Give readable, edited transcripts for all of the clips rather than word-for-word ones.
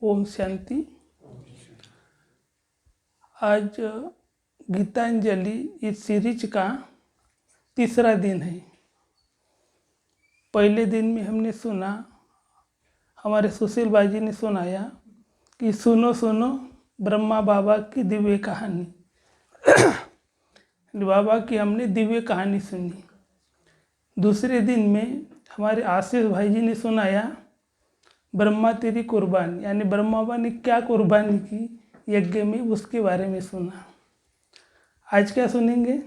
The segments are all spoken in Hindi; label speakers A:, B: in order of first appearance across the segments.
A: ओम शांति। आज गीतांजलि इस सीरीज का तीसरा दिन है। पहले दिन में हमने सुना, हमारे सुशील बाजी ने सुनाया कि सुनो सुनो ब्रह्मा बाबा की दिव्य कहानी। बाबा की हमने दिव्य कहानी सुनी। दूसरे दिन में हमारे आशीष भाई जी ने सुनाया ब्रह्मा तेरी कुर्बानी, यानी ब्रह्मा बाबा ने क्या कुर्बानी की यज्ञ में, उसके बारे में सुना। आज क्या सुनेंगे?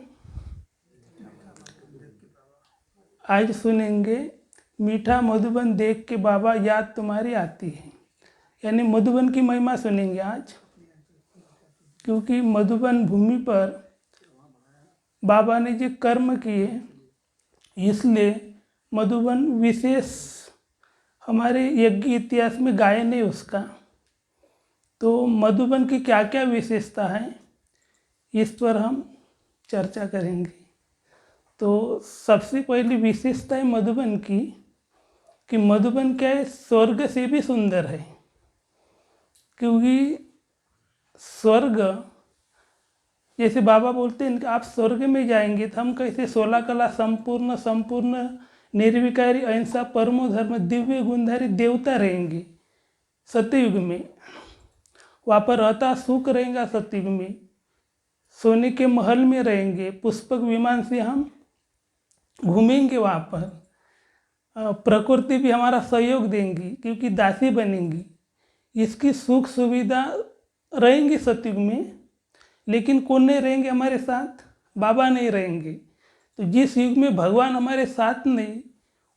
A: आज सुनेंगे मीठा मधुबन देख के बाबा याद तुम्हारी आती है, यानी मधुबन की महिमा सुनेंगे आज। क्योंकि मधुबन भूमि पर बाबा ने जो कर्म किए, इसलिए मधुबन विशेष हमारे यज्ञ इतिहास में गायन है उसका। तो मधुबन की क्या क्या विशेषता है, इस पर हम चर्चा करेंगे। तो सबसे पहली विशेषता है मधुबन की कि मधुबन क्या है, स्वर्ग से भी सुंदर है। क्योंकि स्वर्ग, जैसे बाबा बोलते हैं कि आप स्वर्ग में जाएंगे, तो हम कैसे 16 कला संपूर्ण निर्विकारी अहिंसा परमो धर्म दिव्य गुणधारी देवता रहेंगे सतयुग में। वहाँ पर रहता सुख रहेगा सतयुग में, सोने के महल में रहेंगे, पुष्पक विमान से हम घूमेंगे वहाँ पर। प्रकृति भी हमारा सहयोग देंगी क्योंकि दासी बनेंगी। इसकी सुख सुविधा रहेंगी सतयुग में, लेकिन कौन नहीं रहेंगे हमारे साथ? बाबा नहीं रहेंगे। तो जिस युग में भगवान हमारे साथ नहीं,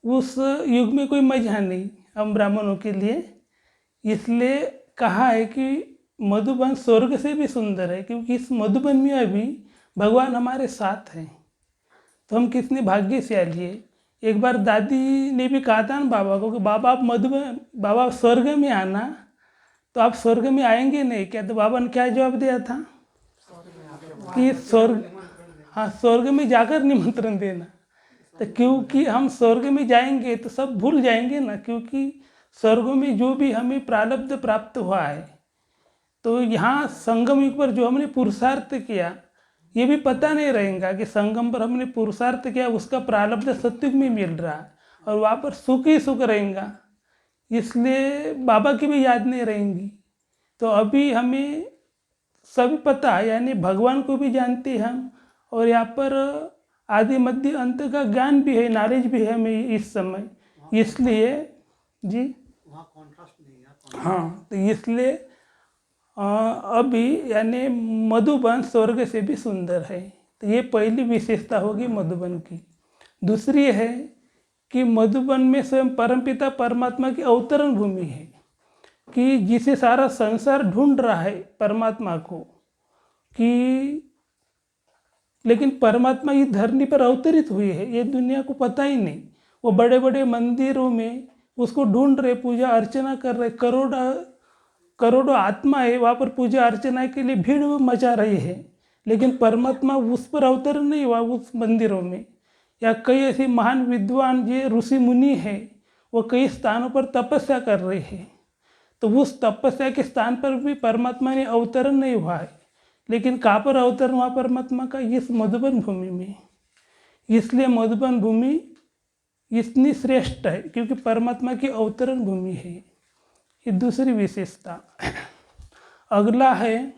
A: उस युग में कोई मजा नहीं हम ब्राह्मणों के लिए। इसलिए कहा है कि मधुबन स्वर्ग से भी सुंदर है, क्योंकि इस मधुबन में अभी भगवान हमारे साथ हैं। तो हम कितने भाग्यशाली है। एक बार दादी ने भी कहा था ना बाबा को कि बाबा आप मधुबन, बाबा स्वर्ग में आना। तो आप स्वर्ग में आएंगे नहीं क्या? तो बाबा ने क्या जवाब दिया था कि स्वर्ग में जाकर निमंत्रण देना। तो क्योंकि हम स्वर्ग में जाएंगे तो सब भूल जाएंगे ना, क्योंकि स्वर्ग में जो भी हमें प्रारब्ध प्राप्त हुआ है, तो यहाँ संगम युग पर जो हमने पुरुषार्थ किया, ये भी पता नहीं रहेगा कि संगम पर हमने पुरुषार्थ किया, उसका प्रारब्ध सतयुग में मिल रहा है और वहाँ पर सुख ही सुख रहेगा। इसलिए बाबा की भी याद नहीं रहेंगी। तो अभी हमें सभी पता है, यानी भगवान को भी जानते हैं हम, और यहाँ पर आदि मध्य अंत का ज्ञान भी है, नॉलेज भी है हमें इस समय। इसलिए जी हाँ, तो इसलिए अभी यानी मधुबन स्वर्ग से भी सुंदर है। तो ये पहली विशेषता होगी मधुबन की। दूसरी है कि मधुबन में स्वयं परमपिता परमात्मा की अवतरण भूमि है, कि जिसे सारा संसार ढूंढ रहा है परमात्मा को, कि लेकिन परमात्मा इस धरती पर अवतरित हुए हैं, ये दुनिया को पता ही नहीं। वो बड़े बड़े मंदिरों में उसको ढूंढ रहे, पूजा अर्चना कर रहे, करोड़ों आत्मा है वहाँ पर पूजा अर्चना के लिए भीड़ मचा रही है, लेकिन परमात्मा उस पर अवतरण नहीं हुआ उस मंदिरों में। या कई ऐसे महान विद्वान ये ऋषि मुनि हैं, वो कई स्थानों पर तपस्या कर रहे हैं, तो उस तपस्या के स्थान पर भी परमात्मा ने अवतरण नहीं हुआ है। लेकिन कहाँ पर अवतरण हुआ परमात्मा का? इस मधुबन भूमि में। इसलिए मधुबन भूमि इतनी श्रेष्ठ है क्योंकि परमात्मा की अवतरण भूमि है। ये दूसरी विशेषता। अगला है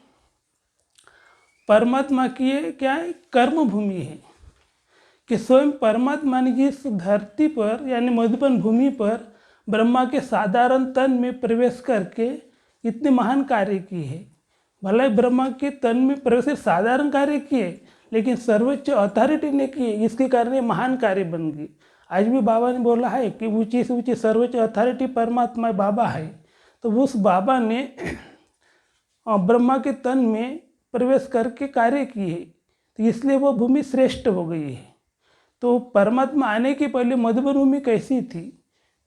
A: परमात्मा की ये क्या है, कर्म भूमि है, कि स्वयं परमात्मा ने जिस धरती पर यानी मधुबन भूमि पर ब्रह्मा के साधारण तन में प्रवेश करके इतने महान कार्य किए हैं। भले ब्रह्मा के तन में प्रवेश से साधारण कार्य किए, लेकिन सर्वोच्च अथॉरिटी ने किए, इसके कारण ये महान कार्य बन गई। आज भी बाबा ने बोला है कि ऊंची से ऊंची सर्वोच्च अथॉरिटी परमात्मा बाबा है। तो उस बाबा ने ब्रह्मा के तन में प्रवेश करके कार्य किए, तो इसलिए वो भूमि श्रेष्ठ हो गई है। तो परमात्मा आने के पहले मधुबन भूमि कैसी थी,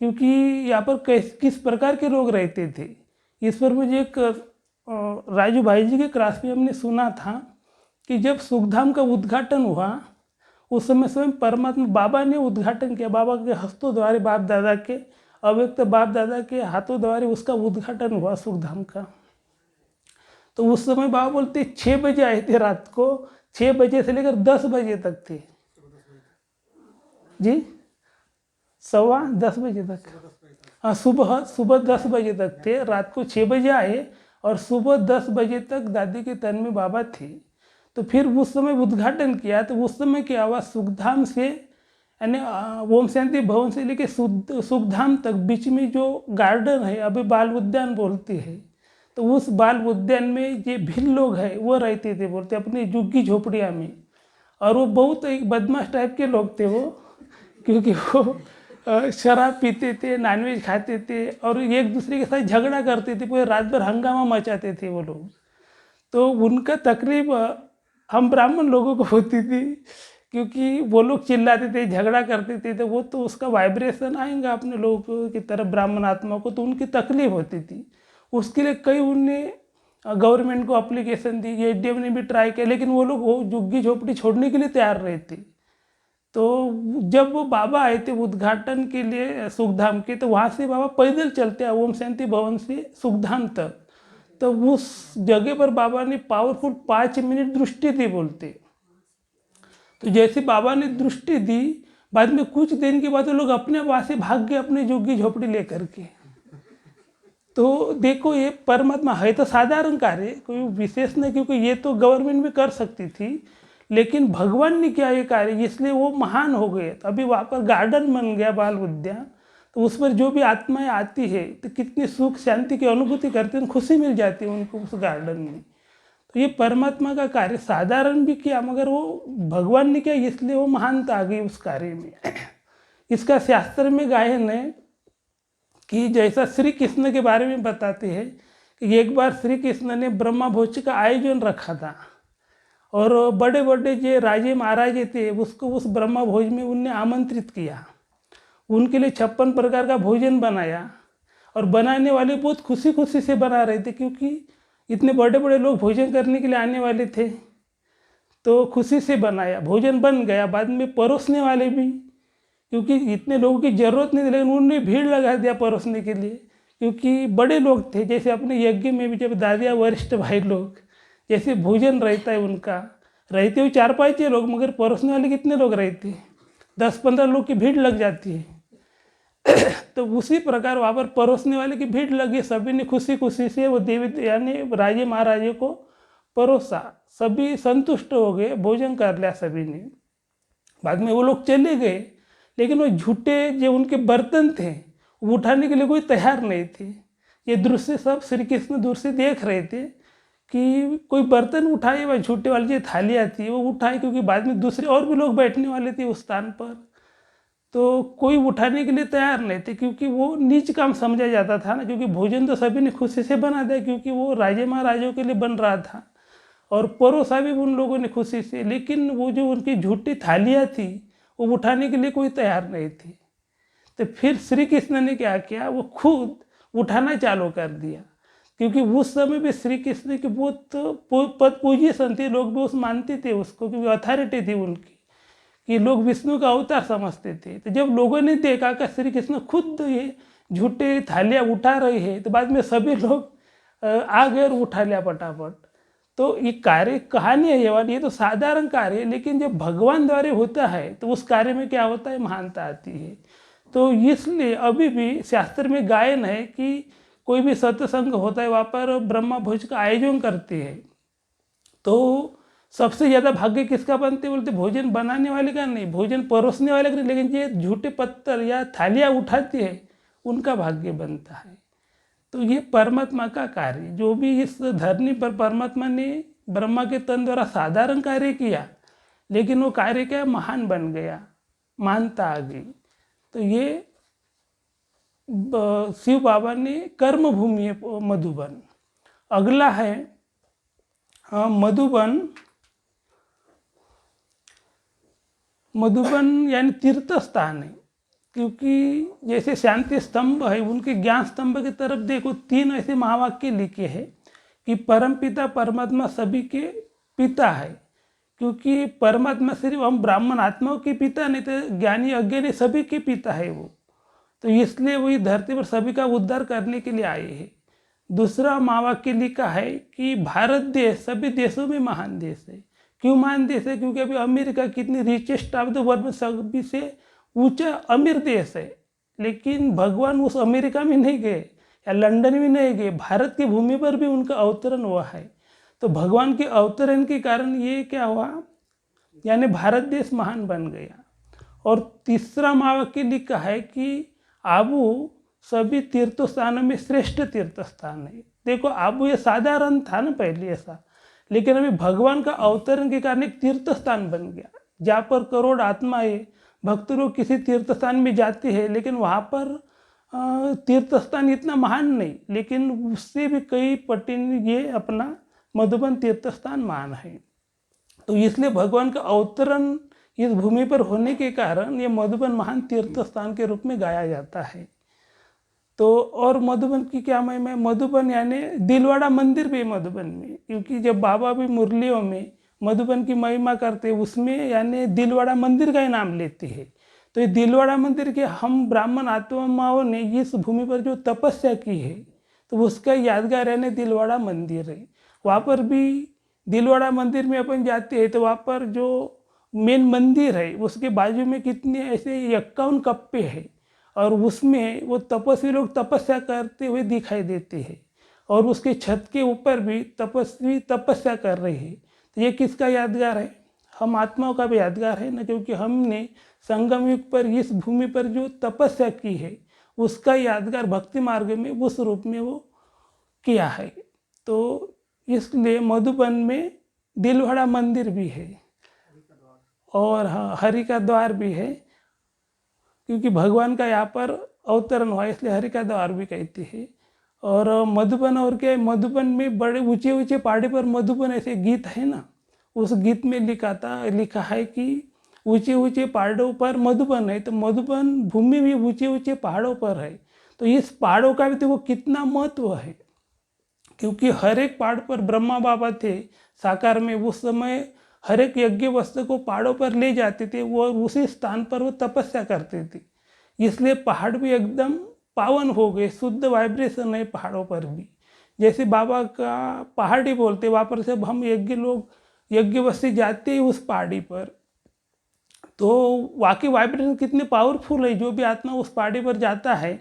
A: क्योंकि यहाँ पर किस प्रकार के लोग रहते थे, इस पर मुझे एक राजू भाई जी के क्लास में हमने सुना था कि जब सुखधाम का उद्घाटन हुआ, उस समय स्वयं परमात्मा बाबा ने उद्घाटन किया, बाबा के हस्तों द्वारा बाप दादा के अव्यक्त बाप दादा के हाथों द्वारा उसका उद्घाटन हुआ सुखधाम का। तो उस समय बाबा बोलते 6 बजे आए थे रात को, 6 बजे से लेकर 10 बजे तक थे जी, 10:15 बजे तक, हाँ सुबह 10 बजे तक थे, रात को 6 बजे आए और सुबह 10 बजे तक दादी के तन में बाबा थे। तो फिर उस समय उद्घाटन किया, तो उस समय क्या हुआ, सुखधाम से यानी ओम शांति भवन से लेके सुखधाम तक बीच में जो गार्डन है, अभी बाल उद्यान बोलते हैं, तो उस बाल उद्यान में जो भिल्ल लोग हैं वो रहते थे, बोलते अपनी झुग्गी झोपड़ियाँ में। और वो बहुत एक बदमाश टाइप के लोग थे वो, क्योंकि वो शराब पीते थे, नॉनवेज खाते थे और एक दूसरे के साथ झगड़ा करते थे, पूरे रात भर हंगामा मचाते थे वो लोग। तो उनका तकलीफ हम ब्राह्मण लोगों को होती थी, क्योंकि वो लोग चिल्लाते थे, झगड़ा करते थे, तो वो तो उसका वाइब्रेशन आएगा अपने लोगों की तरफ, ब्राह्मण आत्मा को, तो उनकी तकलीफ होती थी। उसके लिए कई उनने गवर्नमेंट को एप्लीकेशन दी, एडीएम ने भी ट्राई किया, लेकिन वो लोग वो झुग्गी झोपड़ी छोड़ने के लिए तैयार रहे थे। तो जब वो बाबा आए थे उद्घाटन के लिए सुखधाम के, तो वहाँ से बाबा पैदल चलते हैं ओम शांति भवन से सुखधाम तक। तो उस जगह पर बाबा ने पावरफुल 5 मिनट दृष्टि दी बोलते। तो जैसे बाबा ने दृष्टि दी, बाद में कुछ दिन के बाद वो लोग अपने वहाँ से भाग गए अपनी झुग्गी झोपड़ी लेकर के। तो देखो ये परमात्मा है तो साधारण कार्य, कोई विशेष नहीं, क्योंकि ये तो गवर्नमेंट भी कर सकती थी, लेकिन भगवान ने किया ये कार्य, इसलिए वो महान हो गए। तो अभी वहाँ पर गार्डन बन गया बाल उद्यान, तो उस पर जो भी आत्माएं आती है तो कितनी सुख शांति की अनुभूति करते हैं, खुशी मिल जाती है उनको उस गार्डन में। तो ये परमात्मा का कार्य साधारण भी किया, मगर वो भगवान ने किया, इसलिए वो महानता आ गई उस कार्य में। इसका शास्त्र में गायन है कि जैसा श्री कृष्ण के बारे में बताते हैं कि एक बार श्री कृष्ण ने ब्रह्मा भोज का आयोजन रखा था, और बड़े बड़े जो राजे महाराजे थे उसको उस ब्रह्मा भोज में उनने आमंत्रित किया, उनके लिए 56 प्रकार का भोजन बनाया, और बनाने वाले बहुत खुशी खुशी से बना रहे थे, क्योंकि इतने बड़े बड़े लोग भोजन करने के लिए आने वाले थे। तो खुशी से बनाया, भोजन बन गया। बाद में परोसने वाले भी, क्योंकि इतने लोगों की ज़रूरत नहीं थी, लेकिन उन्होंने भीड़ लगा दिया परोसने के लिए, क्योंकि बड़े लोग थे। जैसे अपने यज्ञ में भी जब दादिया वरिष्ठ भाई लोग, जैसे भोजन रहता है उनका, रहते हुए 4-5 लोग, मगर परोसने वाले कितने लोग रहते, 10-15 लोग की भीड़ लग जाती है। तो उसी प्रकार वहाँ पर परोसने वाले की भीड़ लगी, सभी ने खुशी खुशी से वो देवी यानी राजे महाराजे को परोसा, सभी संतुष्ट हो गए, भोजन कर लिया सभी ने। बाद में वो लोग चले गए, लेकिन वो झूठे जो उनके बर्तन थे वो उठाने के लिए कोई तैयार नहीं थे। ये दृश्य सब श्री कृष्ण दूर से देख रहे थे कि कोई बर्तन उठाए, वह झूठे वाली जो थालियाँ थी वो उठाए, क्योंकि बाद में दूसरे और भी लोग बैठने वाले थे उस स्थान पर। तो कोई उठाने के लिए तैयार नहीं थे, क्योंकि वो नीच काम समझा जाता था ना, क्योंकि भोजन तो सभी ने खुशी से बना दिया, क्योंकि वो राजे महाराजों के लिए बन रहा था, और परोसा भी उन लोगों ने खुशी से। लेकिन वो जो उनकी झूठी थालियाँ थी वो उठाने के लिए कोई तैयार नहीं थी। तो फिर श्री कृष्ण ने क्या किया, वो खुद उठाना चालू कर दिया, क्योंकि उस समय भी श्री कृष्ण की बहुत पद पोजीशन थी, लोग भी उस मानते थे उसको, क्योंकि अथॉरिटी थी उनकी, कि लोग विष्णु का अवतार समझते थे। तो जब लोगों ने देखा कि श्री कृष्ण खुद ये झूठे थालियाँ उठा रहे हैं, तो बाद में सभी लोग आ गए और उठा लिया फटाफट। तो ये कार्य कहानी है ये वाली, ये तो साधारण कार्य है, लेकिन जब भगवान द्वारा होता है तो उस कार्य में क्या होता है, महानता आती है। तो इसलिए अभी भी शास्त्र में गायन है कि कोई भी सत्संग होता है वहाँ पर ब्रह्मा भोज का आयोजन करते हैं, तो सबसे ज़्यादा भाग्य किसका बनते बोलते, भोजन बनाने वाले का नहीं, भोजन परोसने वाले का नहीं, लेकिन ये झूठे पत्थर या थालियाँ उठाते हैं उनका भाग्य बनता है। तो ये परमात्मा का कार्य, जो भी इस धरनी पर परमात्मा ने ब्रह्मा के तन द्वारा साधारण कार्य किया, लेकिन वो कार्य क्या महान बन गया, महानता आ गई। तो ये शिव बाबा ने कर्म भूमि है मधुबन। अगला है मधुबन। मधुबन यानी तीर्थ स्थान है, क्योंकि जैसे शांति स्तंभ है, उनके ज्ञान स्तंभ की तरफ देखो 3 ऐसे महावाक्य लिखे हैं कि परमपिता परमात्मा सभी के पिता है, क्योंकि परमात्मा सिर्फ हम ब्राह्मण आत्माओं के पिता नहीं थे, ज्ञानी अज्ञानी सभी के पिता है वो। तो इसलिए वही धरती पर सभी का उद्धार करने के लिए आए हैं। दूसरा महावाक्य लिखा है कि भारत देश सभी देशों में महान देश है। क्यों महान देश है? क्योंकि अभी अमेरिका कितनी रिचेस्ट ऑफ द वर्ल्ड में सभी से ऊंचा अमीर देश है, लेकिन भगवान उस अमेरिका में नहीं गए या लंदन में नहीं गए, भारत की भूमि पर भी उनका अवतरण हुआ है। तो भगवान के अवतरण के कारण ये क्या हुआ, यानी भारत देश महान बन गया। और तीसरा महावाक्य लिखा है कि आबू सभी तीर्थ स्थानों में श्रेष्ठ तीर्थ स्थान है। देखो आबू ये साधारण था ना पहले ऐसा, लेकिन अभी भगवान का अवतरण के कारण एक तीर्थ स्थान बन गया, जहाँ पर करोड़ आत्माएं भक्त लोग किसी तीर्थ स्थान में जाते हैं, लेकिन वहाँ पर तीर्थ स्थान इतना महान नहीं, लेकिन उससे भी कई पटिन ये अपना मधुबन तीर्थ स्थान महान है। तो इसलिए भगवान का अवतरण इस भूमि पर होने के कारण ये मधुबन महान तीर्थ स्थान के रूप में गाया जाता है। तो और मधुबन की क्या महिमा है? मधुबन यानी दिलवाड़ा मंदिर भी मधुबन में, क्योंकि जब बाबा भी मुरलियों में मधुबन की महिमा करते उसमें यानी दिलवाड़ा मंदिर का ही नाम लेते हैं। तो ये दिलवाड़ा मंदिर के हम ब्राह्मण आत्माओं ने इस भूमि पर जो तपस्या की है, तो उसका यादगार यानी दिलवाड़ा मंदिर है। वहाँ पर भी दिलवाड़ा मंदिर में अपन जाते हैं तो वहाँ पर जो मेन मंदिर है उसके बाजू में कितने ऐसे 51 कप्पे हैं, और उसमें वो तपस्वी लोग तपस्या करते हुए दिखाई देते हैं, और उसके छत के ऊपर भी तपस्वी तपस्या कर रहे हैं। तो ये किसका यादगार है? हम आत्माओं का भी यादगार है ना, क्योंकि हमने संगम युग पर इस भूमि पर जो तपस्या की है उसका यादगार भक्ति मार्ग में उस रूप में वो किया है। तो इसलिए मधुबन में दिलवाड़ा मंदिर भी है, और हाँ हरि का द्वार भी है, क्योंकि भगवान का यहाँ पर अवतरण हुआ इसलिए हरि का द्वार भी कहते हैं। और मधुबन और क्या है, मधुबन में बड़े ऊंचे ऊंचे पहाड़ी पर मधुबन ऐसे गीत है ना, उस गीत में लिखा है कि ऊंचे ऊंचे पहाड़ों पर मधुबन है। तो मधुबन भूमि भी ऊंचे ऊंचे पहाड़ों पर है। तो इस पहाड़ों का भी देखो कितना महत्व है, क्योंकि हर एक पहाड़ पर ब्रह्मा बाबा थे साकार में, उस समय हर एक यज्ञ वस्तु को पहाड़ों पर ले जाते थे, वो उसी स्थान पर वो तपस्या करते थे। इसलिए पहाड़ भी एकदम पावन हो गए, शुद्ध वाइब्रेशन है पहाड़ों पर भी। जैसे बाबा का पहाड़ी बोलते, वहाँ पर जब हम यज्ञ वस्तु जाते हैं उस पहाड़ी पर, तो वाकई वाइब्रेशन कितने पावरफुल है। जो भी आत्मा उस पहाड़ी पर जाता है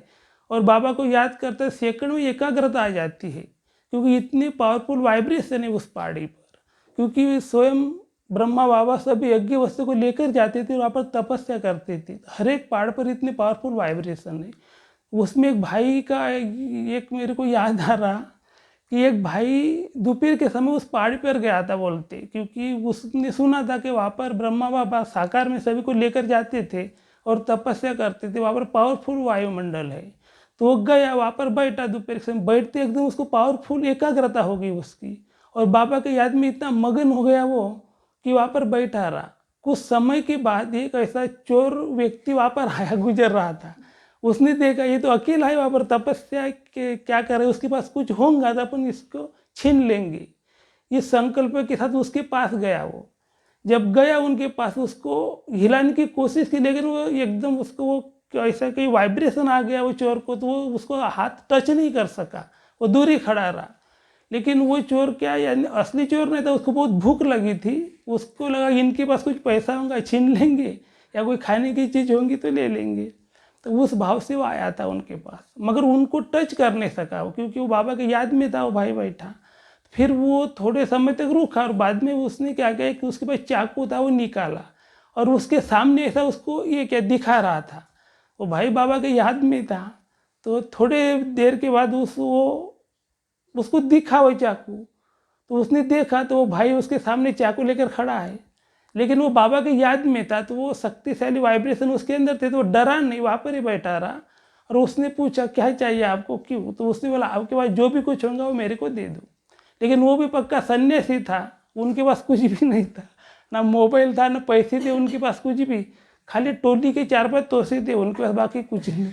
A: और बाबा को याद करता है, सेकंड में एकाग्रता आ जाती है, क्योंकि इतनी पावरफुल वाइब्रेशन है उस पहाड़ी पर। क्योंकि स्वयं ब्रह्मा बाबा सभी यज्ञ वस्तु को लेकर जाते थे, वहाँ पर तपस्या करते थे। हर एक पहाड़ पर इतने पावरफुल वाइब्रेशन है। उसमें एक भाई का एक मेरे को याद आ रहा कि एक भाई दोपहर के समय उस पहाड़ी पर गया था बोलते, क्योंकि उसने सुना था कि वहाँ पर ब्रह्मा बाबा साकार में सभी को लेकर जाते थे और तपस्या करते थे, वहाँ पर पावरफुल वायुमंडल है। तो वो गया, वहाँ पर बैठा, दोपहर के समय बैठते एकदम उसको पावरफुल एकाग्रता हो गई उसकी, और बाबा के याद में इतना मगन हो गया वो कि वहाँ पर बैठा रहा। कुछ समय के बाद एक ऐसा चोर व्यक्ति वहाँ पर आया, गुजर रहा था। उसने देखा ये तो अकेला है वहाँ पर तपस्या के क्या कर रहा है, उसके पास कुछ होगा तो अपन इसको छीन लेंगे। इस संकल्प के साथ उसके पास गया। वो जब गया उनके पास, उसको हिलाने की कोशिश की, लेकिन वो एकदम उसको वो ऐसा कहीं वाइब्रेशन आ गया वो चोर को, तो वो उसको हाथ टच नहीं कर सका, वो दूर ही खड़ा रहा। लेकिन वो चोर क्या, यानी असली चोर नहीं था, उसको बहुत भूख लगी थी, उसको लगा इनके पास कुछ पैसा होगा छीन लेंगे, या कोई खाने की चीज़ होंगी तो ले लेंगे। तो उस भाव से वो आया था उनके पास, मगर उनको टच कर नहीं सका वो, क्योंकि वो बाबा के याद में था वो भाई बैठा। फिर वो थोड़े समय तक रुका, और बाद में उसने क्या किया कि उसके पास चाकू था, वो निकाला और उसके सामने ऐसा उसको ये क्या दिखा रहा था। वो भाई बाबा के याद में था। तो थोड़े देर के बाद उसको दिखा वो चाकू, तो उसने देखा तो वो भाई उसके सामने चाकू लेकर खड़ा है, लेकिन वो बाबा के याद में था, तो वो शक्तिशाली वाइब्रेशन उसके अंदर थे, तो वो डरा नहीं, वहाँ पर ही बैठा रहा। और उसने पूछा क्या चाहिए आपको, क्यों? तो उसने बोला आपके पास जो भी कुछ होगा वो मेरे को दे दो। लेकिन वो भी पक्का सन्यासी था, उनके पास कुछ भी नहीं था, ना मोबाइल था ना पैसे थे उनके पास, कुछ भी, खाली टोली के 4-5 तोसे थे उनके पास, बाकी कुछ नहीं।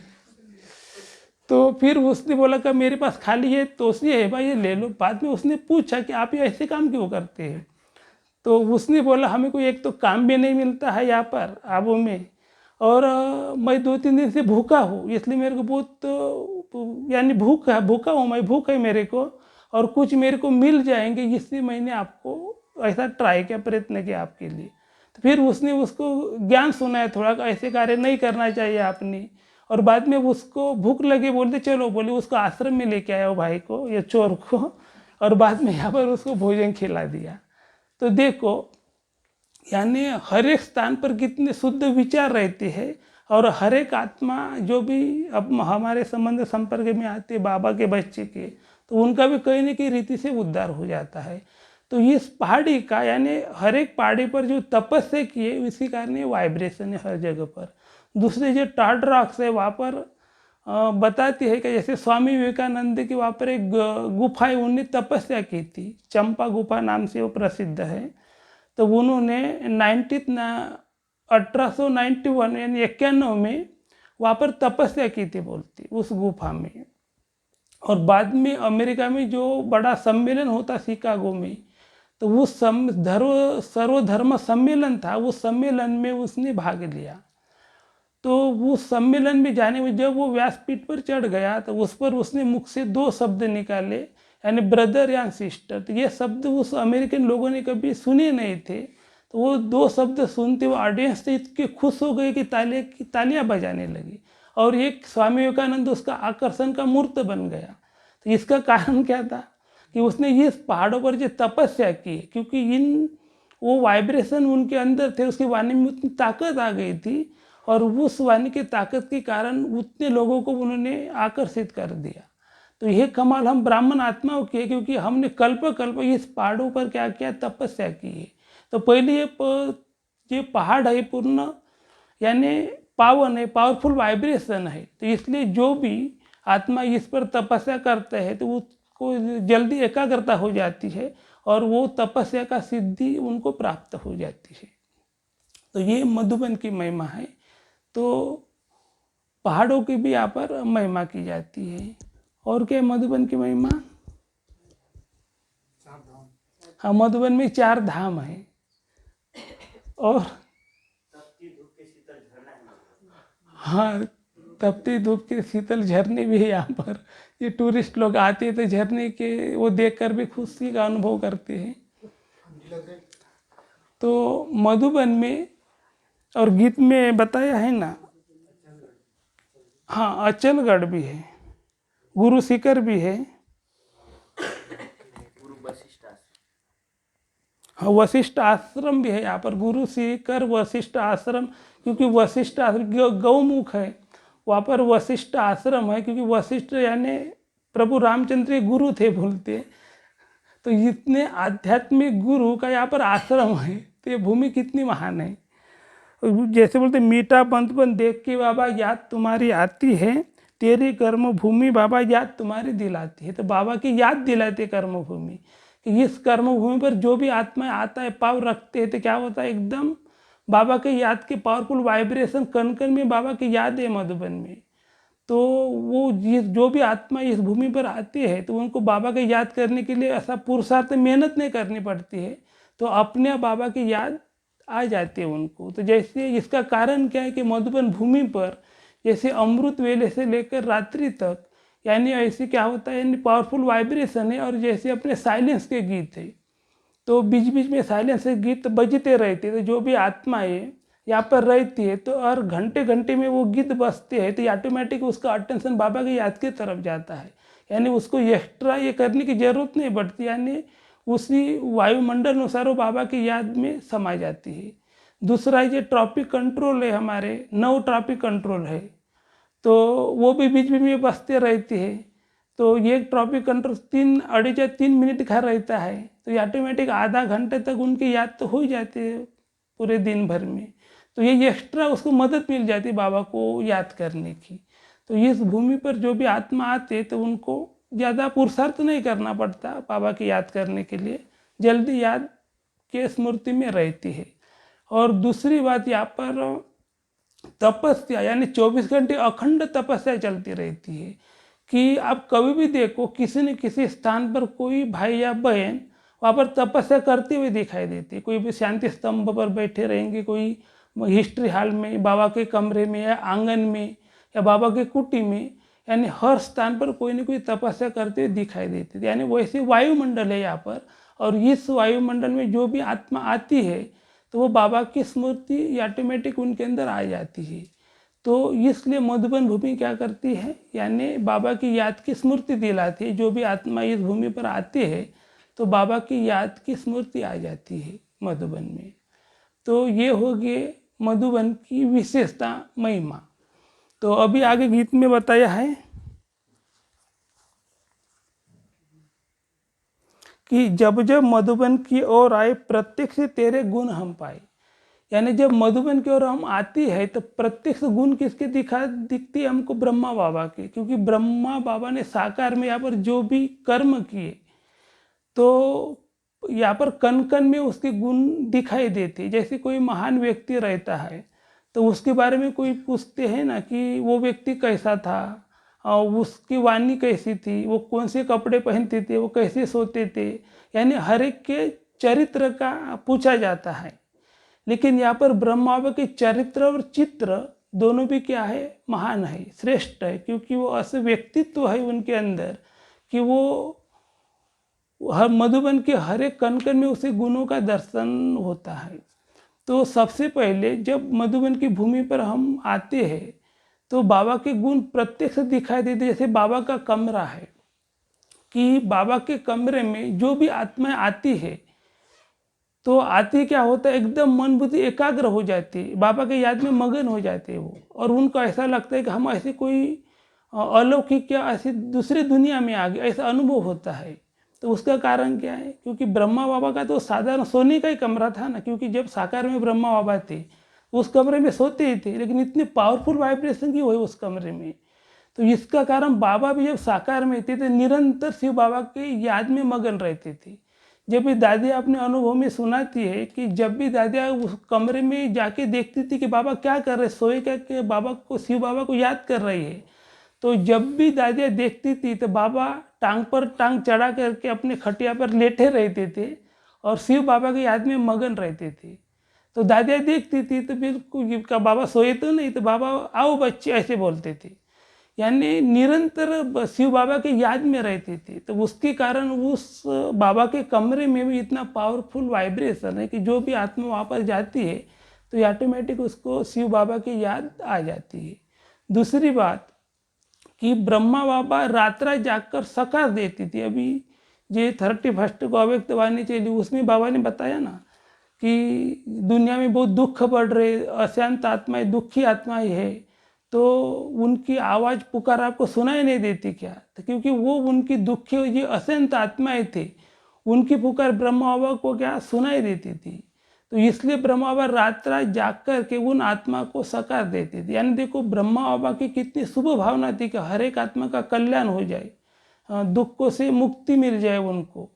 A: तो फिर उसने बोला कि मेरे पास खाली ये तोसिए है भाई, ये ले लो। बाद में उसने पूछा कि आप ये ऐसे काम क्यों करते हैं? तो उसने बोला हमें कोई एक तो काम भी नहीं मिलता है यहाँ पर आबू में, और मैं 2-3 दिन से भूखा हूँ, इसलिए मेरे को बहुत यानी भूखा हूँ मैं, भूख है मेरे को, और कुछ मेरे को मिल जाएंगे, इसलिए मैंने आपको ऐसा ट्राई किया, प्रयत्न किया आपके लिए। तो फिर उसने उसको ज्ञान सुनाया थोड़ा, ऐसे कार्य नहीं करना चाहिए आपने। और बाद में उसको भूख लगे, बोलते चलो, बोले उसको आश्रम में लेके आया वो भाई को, ये चोर को, और बाद में यहाँ पर उसको भोजन खिला दिया। तो देखो यानी हर एक स्थान पर कितने शुद्ध विचार रहते हैं, और हर एक आत्मा जो भी अब हमारे संबंध संपर्क में आते बाबा के बच्चे के, तो उनका भी कहीं न कहीं रीति से उद्धार हो जाता है। तो इस पहाड़ी का यानी हर एक पहाड़ी पर जो तपस्या की है, इसी कारण ये वाइब्रेशन है हर जगह पर। दूसरे जो टार्ड रॉक्स है वहाँ पर बताती है कि जैसे स्वामी विवेकानंद की वहाँ पर एक गुफा है, उन्होंने तपस्या की थी, चंपा गुफा नाम से वो प्रसिद्ध है। तो उन्होंने 1891 यानी 91 में वहाँ पर तपस्या की थी बोलती उस गुफा में। और बाद में अमेरिका में जो बड़ा सम्मेलन होता शिकागो में, तो उस सर्वधर्म सम्मेलन था, उस सम्मेलन में उसने भाग लिया। तो उस सम्मेलन में जाने में जब वो व्यासपीठ पर चढ़ गया, तो उस पर उसने मुख से 2 शब्द निकाले, यानी ब्रदर या सिस्टर। तो ये शब्द उस अमेरिकन लोगों ने कभी सुने नहीं थे। तो वो 2 शब्द सुनते वो ऑडियंस से इतने खुश हो गए कि तालियां बजाने लगी, और एक स्वामी विवेकानंद उसका आकर्षण का मूर्त बन गया। तो इसका कारण क्या था कि उसने इस पहाड़ों पर जो तपस्या की, क्योंकि वो वाइब्रेशन उनके अंदर थे, उसकी वाणी में उतनी ताकत आ गई थी, और उस वाणी की ताकत के कारण उतने लोगों को उन्होंने आकर्षित कर दिया। तो यह कमाल हम ब्राह्मण आत्माओं की है, क्योंकि हमने कल्प इस पहाड़ों पर क्या किया, तपस्या की है। तो पहले ये पहाड़ है पूर्ण यानी पावन है, पावरफुल वाइब्रेशन है। तो इसलिए जो भी आत्मा इस पर तपस्या करते हैं तो उसको जल्दी एकाग्रता हो जाती है, और वो तपस्या का सिद्धि उनको प्राप्त हो जाती है। तो ये मधुबन की महिमा है। तो पहाड़ों की भी यहाँ पर महिमा की जाती है। और क्या मधुबन की महिमा? हाँ, मधुबन में 4 धाम है। और हाँ, तपती धूप के शीतल झरने भी है यहाँ पर। ये टूरिस्ट लोग आते हैं तो झरने के वो देखकर भी खुशी का अनुभव करते हैं। तो मधुबन में और गीत में बताया है ना, हाँ, अचलगढ़ भी है, गुरु शिखर भी है, हाँ, वशिष्ठ आश्रम भी है यहाँ पर, गुरु शिखर वशिष्ठ आश्रम, क्योंकि वशिष्ठ आश्रम गौमुख है, वहाँ पर वशिष्ठ आश्रम है, क्योंकि वशिष्ठ यानी प्रभु रामचंद्र के गुरु थे बोलते। तो इतने आध्यात्मिक गुरु का यहाँ पर आश्रम है, तो ये भूमि कितनी महान है। जैसे बोलते मीठा बंधपन देख के बाबा याद तुम्हारी आती है, तेरी कर्म भूमि बाबा याद तुम्हारी दिलाती है। तो बाबा की याद दिलाती है कर्म भूमि, कि इस कर्म भूमि पर जो भी आत्मा आता है, पाव रखते हैं, तो क्या होता है, एकदम बाबा के याद के पावरफुल वाइब्रेशन कण कण में बाबा की याद है मधुबन में। तो वो जो भी आत्मा इस भूमि पर आती है, तो उनको बाबा के याद करने के लिए ऐसा पुरुषार्थ मेहनत नहीं करनी पड़ती है, तो अपने बाबा की याद आ जाती है उनको। तो जैसे इसका कारण क्या है कि मधुबन भूमि पर जैसे अमृत वेले से लेकर रात्रि तक यानी ऐसे क्या होता है, यानी पावरफुल वाइब्रेशन है। और जैसे अपने साइलेंस के गीत है, तो बीच बीच में साइलेंस के गीत बजते रहते, तो जो भी आत्माएं यहाँ पर रहती है, तो हर घंटे घंटे में वो गीत बजते हैं, तो ऑटोमेटिक उसका अटेंशन बाबा की याद की तरफ जाता है, यानी उसको एक्स्ट्रा ये करने की जरूरत नहीं पड़ती, यानी उसी वायुमंडल अनुसार वो बाबा की याद में समा जाती है। दूसरा ये ट्रॉपिक कंट्रोल है, हमारे 9 ट्रॉपिक कंट्रोल है, तो वो भी बीच बीच में बजते रहती है। तो ये ट्रॉपिक कंट्रोल 3 मिनट का रहता है, तो ऑटोमेटिक आधा घंटे तक उनकी याद तो हो ही जाती है पूरे दिन भर में। तो ये एक्स्ट्रा उसको मदद मिल जाती है बाबा को याद करने की। तो इस भूमि पर जो भी आत्मा आते तो उनको ज़्यादा पुरुषार्थ नहीं करना पड़ता बाबा की याद करने के लिए, जल्दी याद के स्मृति में रहती है। और दूसरी बात, यहाँ पर तपस्या यानी 24 घंटे अखंड तपस्या चलती रहती है, कि आप कभी भी देखो किसी न किसी स्थान पर कोई भाई या बहन वहाँ पर तपस्या करते हुए दिखाई देती है। कोई भी शांति स्तंभ पर बैठे रहेंगे, कोई हिस्ट्री हॉल में, बाबा के कमरे में या आंगन में या बाबा के कुटी में, यानी हर स्थान पर कोई ना कोई तपस्या करते हुए दिखाई देते थे। यानी वैसे वायुमंडल है यहाँ पर, और इस वायुमंडल में जो भी आत्मा आती है तो वो बाबा की स्मृति ऑटोमेटिक उनके अंदर आ जाती है। तो इसलिए मधुबन भूमि क्या करती है, यानी बाबा की याद की स्मृति दिलाती है। जो भी आत्मा इस भूमि पर आती है तो बाबा की याद की स्मृति आ जाती है मधुबन में। तो ये हो गए मधुबन की विशेषता, महिमा। तो अभी आगे गीत में बताया है कि जब जब मधुबन की ओर आए प्रत्यक्ष तेरे गुण हम पाए। यानी जब मधुबन की ओर हम आती है तो प्रत्यक्ष गुण किसके दिखती है हमको, ब्रह्मा बाबा के। क्योंकि ब्रह्मा बाबा ने साकार में यहाँ पर जो भी कर्म किए तो यहाँ पर कण कण में उसके गुण दिखाई देते। जैसे कोई महान व्यक्ति रहता है तो उसके बारे में कोई पूछते हैं ना कि वो व्यक्ति कैसा था, और उसकी वाणी कैसी थी, वो कौन से कपड़े पहनते थे, वो कैसे सोते थे, यानी हर एक के चरित्र का पूछा जाता है। लेकिन यहाँ पर ब्रह्मा बाबा के चरित्र और चित्र दोनों भी क्या है, महान है, श्रेष्ठ है। क्योंकि वो ऐसे व्यक्तित्व है उनके अंदर कि वो हर मधुबन के हर एक कण कण में उसे गुणों का दर्शन होता है। तो सबसे पहले जब मधुबन की भूमि पर हम आते हैं तो बाबा के गुण प्रत्यक्ष दिखाई देते। जैसे बाबा का कमरा है कि बाबा के कमरे में जो भी आत्माएं आती है तो आती क्या होता है, एकदम मन बुद्धि एकाग्र हो जाती है, बाबा के याद में मगन हो जाते हैं वो। और उनको ऐसा लगता है कि हम ऐसे कोई अलौकिक या ऐसी दूसरी दुनिया में आ गए, ऐसा अनुभव होता है। तो उसका कारण क्या है, क्योंकि ब्रह्मा बाबा का तो साधारण सोने का ही कमरा था ना। क्योंकि जब साकार में ब्रह्मा बाबा थे उस कमरे में सोते ही थे, लेकिन इतनी पावरफुल वाइब्रेशन की हुई उस कमरे में। तो इसका कारण बाबा भी जब साकार में थे तो निरंतर शिव बाबा के याद में मगन रहते थे। जब भी दादिया अपने अनुभव में सुनाती है कि जब भी दादिया उस कमरे में जाके देखती थी कि बाबा क्या कर रहे, सोए क्या कि बाबा को, शिव बाबा को याद कर रही है, तो जब भी दादिया देखती थी तो बाबा टांग पर टांग चढ़ा करके अपने खटिया पर लेटे रहते थे और शिव बाबा की याद में मगन रहते थे। तो दादिया देखती थी तो बिल्कुल बाबा सोए तो नहीं, तो बाबा आओ बच्चे ऐसे बोलते थे। यानी निरंतर शिव बाबा के याद में रहते थे। तो उसके कारण उस बाबा के कमरे में भी इतना पावरफुल वाइब्रेशन है कि जो भी आत्मा वहाँ पर जाती है तो ऑटोमेटिक उसको शिव बाबा की याद आ जाती है। दूसरी बात कि ब्रह्मा बाबा रात रात जागकर सकार देती थी। अभी जो 31 को अव्यक्त वाणी चली उसमें बाबा ने बताया ना कि दुनिया में बहुत दुख बढ़ रहे, अशांत आत्माएं, दुखी आत्माएं है, तो उनकी आवाज़ पुकार आपको सुनाई नहीं देती क्या? तो क्योंकि वो उनकी दुखी जो अशांत आत्माएं थे उनकी पुकार ब्रह्मा बाबा को क्या सुनाई देती थी। तो इसलिए ब्रह्मा बाबा रात रात जाग कर के उन आत्मा को सकार देते थे। यानी देखो ब्रह्मा बाबा की कितनी शुभ भावना थी कि हर एक आत्मा का कल्याण हो जाए, दुखों से मुक्ति मिल जाए उनको,